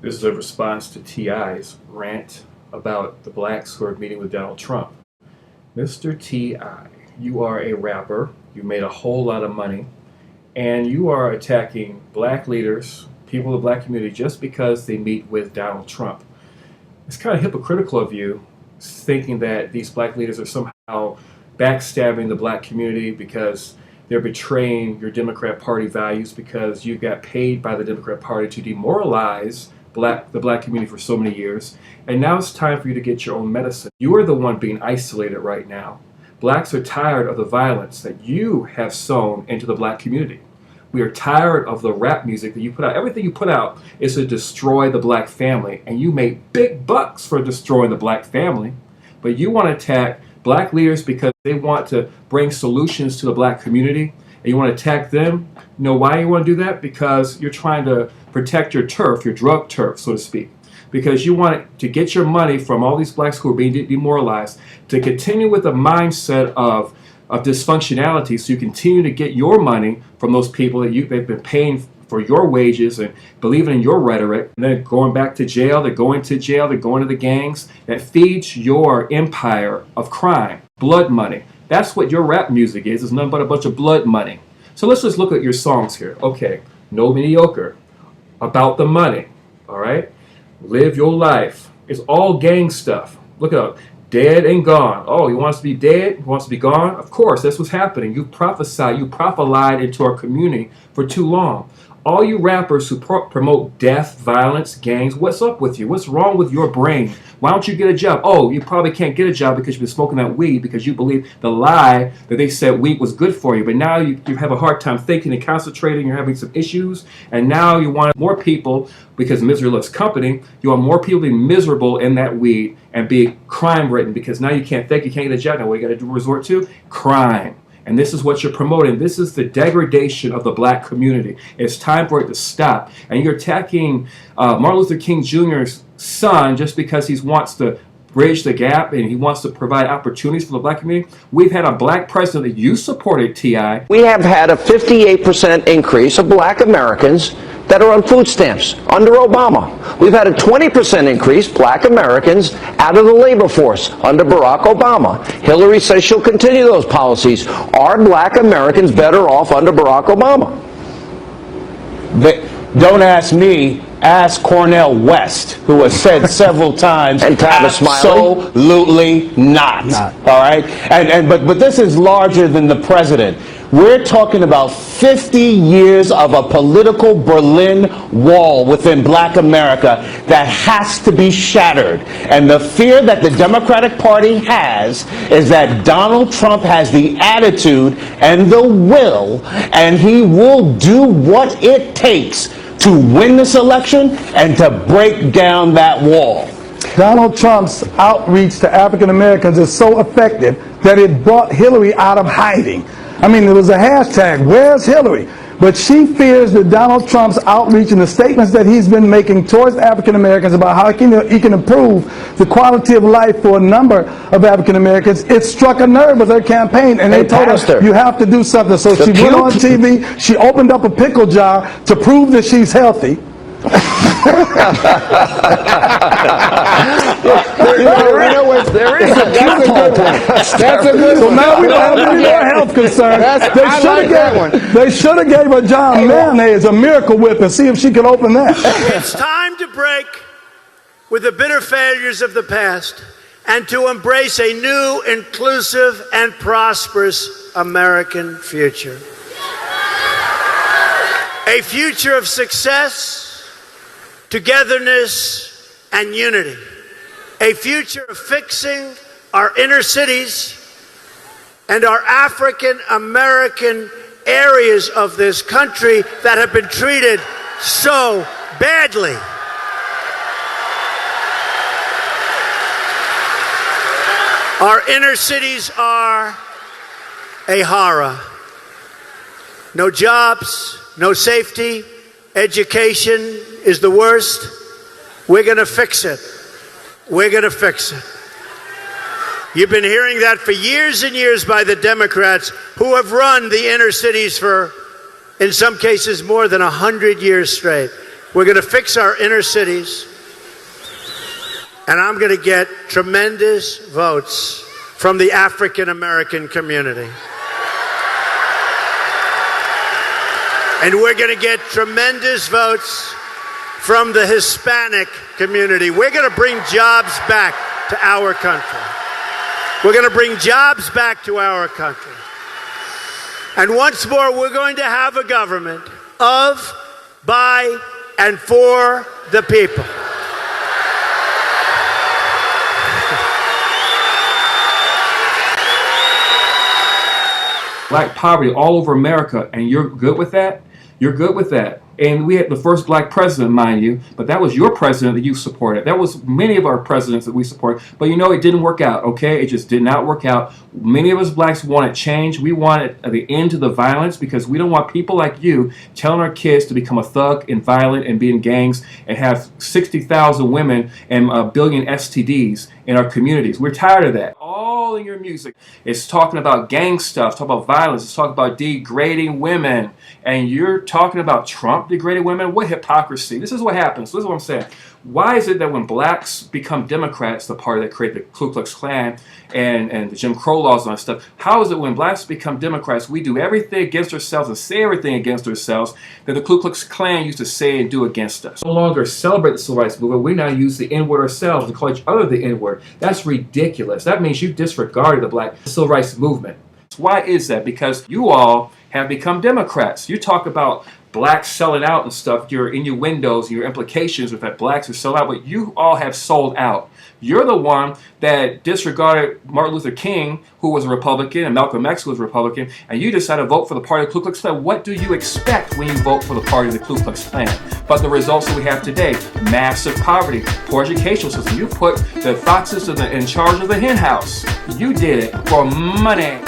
This is a response to T.I.'s rant about the blacks who are meeting with Donald Trump. Mr. T.I., you are a rapper, you made a whole lot of money, and you are attacking black leaders, people of the black community, just because they meet with Donald Trump. It's kind of hypocritical of you, thinking that these black leaders are somehow backstabbing the black community because they're betraying your Democrat Party values because you got paid by the Democrat Party to demoralize the black community for so many years. And now it's time for you to get your own medicine. You are the one being isolated right now. Blacks are tired of the violence that you have sown into the black community. We are tired of the rap music that you put out. Everything you put out is to destroy the black family. And you make big bucks for destroying the black family. But you want to attack black leaders because they want to bring solutions to the black community. And you want to attack them. You know why you want to do that? Because you're trying to protect your turf, your drug turf, so to speak. Because you want to get your money from all these blacks who are being demoralized to continue with a mindset of dysfunctionality, so you continue to get your money from those people that they've been paying for your wages and believing in your rhetoric, and then going back to jail, they're going to jail, they're going to the gangs that feeds your empire of crime, blood money. That's what your rap music is. It's nothing but a bunch of blood money. So let's just look at your songs here. Okay, No Mediocre, About the Money, all right? Live Your Life. It's all gang stuff. Look at it. Dead and Gone. Oh, he wants to be dead? He wants to be gone? Of course, that's what's happening. You prophesied, you prophelied into our community for too long. All you rappers who promote death, violence, gangs, what's up with you? What's wrong with your brain? Why don't you get a job? Oh, you probably can't get a job because you've been smoking that weed because you believe the lie that they said weed was good for you. But now you have a hard time thinking and concentrating. You're having some issues. And now you want more people, because misery loves company, you want more people to be miserable in that weed and be crime-ridden because now you can't think, you can't get a job. Now what you got to resort to? Crime. And this is what you're promoting. This is the degradation of the black community. It's time for it to stop. And you're attacking Martin Luther King Jr.'s son just because he wants to bridge the gap and he wants to provide opportunities for the black community. We've had a black president that you supported, T.I. We have had a 58% increase of black Americans that are on food stamps under Obama. We've had a 20% increase, black Americans, out of the labor force under Barack Obama. Hillary says she'll continue those policies. Are black Americans better off under Barack Obama? Don't ask me, ask Cornel West, who has said several times, and Travis Smiley. Absolutely not. All right? But this is larger than the president. We're talking about 50 years of a political Berlin Wall within black America that has to be shattered. And the fear that the Democratic Party has is that Donald Trump has the attitude and the will, and he will do what it takes to win this election and to break down that wall. Donald Trump's outreach to African Americans is so effective that it brought Hillary out of hiding. I mean, there was a hashtag, "Where's Hillary?" But she fears that Donald Trump's outreach and the statements that he's been making towards African Americans about how he can improve the quality of life for a number of African Americans, it struck a nerve with her campaign, and they told her, you have to do something. So she went on TV, she opened up a pickle jar to prove that she's healthy. There is a good one. That's a good So one. now we don't have any more health concerns. They should have gave her John Mayonnaise, a Miracle Whip, and see if she could open that. It's time to break with the bitter failures of the past and to embrace a new, inclusive, and prosperous American future. A future of success, togetherness, and unity. A future of fixing our inner cities and our African American areas of this country that have been treated so badly. Our inner cities are a horror. No jobs, no safety, education is the worst. We're going to fix it. We're going to fix it. You've been hearing that for years and years by the Democrats who have run the inner cities for, in some cases, more than 100 years straight. We're going to fix our inner cities. And I'm going to get tremendous votes from the African American community. And we're going to get tremendous votes from the Hispanic community. We're going to bring jobs back to our country. We're going to bring jobs back to our country. And once more, we're going to have a government of, by, and for the people. Black poverty all over America, and you're good with that? You're good with that. And we had the first black president, mind you, but that was your president that you supported. That was many of our presidents that we support. But you know, it didn't work out, okay? It just did not work out. Many of us blacks wanted change. We wanted the end to the violence because we don't want people like you telling our kids to become a thug and violent and be in gangs and have 60,000 women and a billion STDs in our communities. We're tired of that. All in your music is talking about gang stuff, talking about violence, it's talking about degrading women. And you're talking about Trump degrading women? What hypocrisy. This is what happens. This is what I'm saying. Why is it that when blacks become Democrats, the party that created the Klu Klux Klan and the Jim Crow laws and that stuff, how is it when blacks become Democrats, we do everything against ourselves and say everything against ourselves that the Klu Klux Klan used to say and do against us? No longer celebrate the civil rights movement. We now use the N-word ourselves and call each other the N-word. That's ridiculous. That means you disregarded the black civil rights movement. Why is that? Because you all have become Democrats. You talk about blacks selling out and stuff, your innuendos, your implications with that blacks are selling out, but you all have sold out. You're the one that disregarded Martin Luther King, who was a Republican, and Malcolm X, who was a Republican, and you decided to vote for the party of the Klu Klux Klan. What do you expect when you vote for the party of the Klu Klux Klan? But the results that we have today, massive poverty, poor educational system. You put the foxes in charge of the hen house. You did it for money.